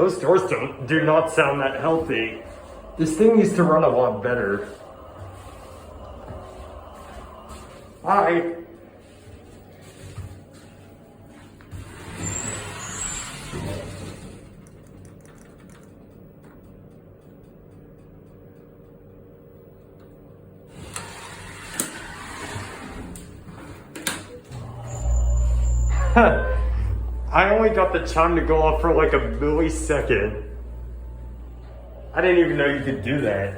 Those doors do not sound that healthy. This thing needs to run a lot better. Hi. I only got the chime to go off for like a millisecond. I didn't even know you could do that.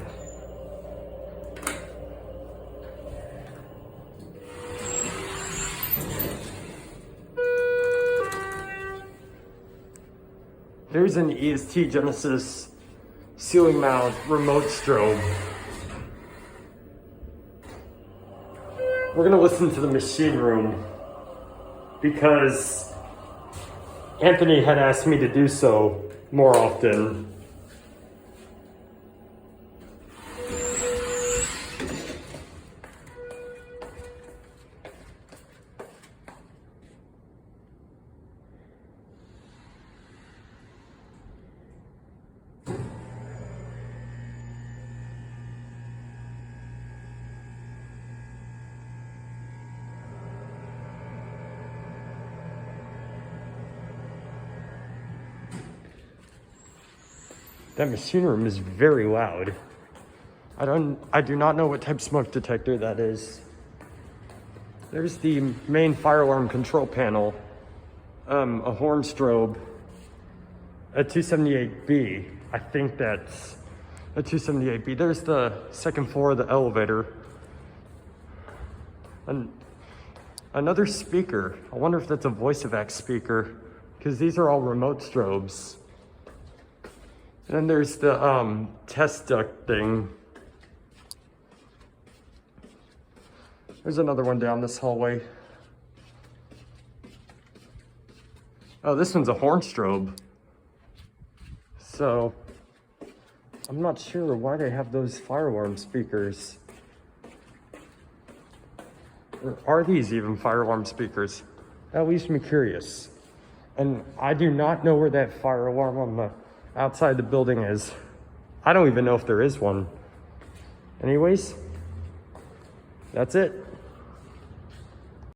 There's an EST Genesis ceiling mount remote strobe. We're gonna listen to the machine room because Anthony had asked me to do so more often. That machine room is very loud. I do not know what type of smoke detector that is. There's the main fire alarm control panel, a horn strobe, a 278B. I think that's a 278B. There's the second floor of the elevator. Another speaker. I wonder if that's a voice-evac speaker, because these are all remote strobes. And then there's the test duct thing. There's another one down this hallway. Oh, this one's a horn strobe. So, I'm not sure why they have those fire alarm speakers. Or are these even fire alarm speakers? That leaves me curious. And I do not know where that fire alarm on the outside the building is. I don't even know if there is one. Anyways, that's it.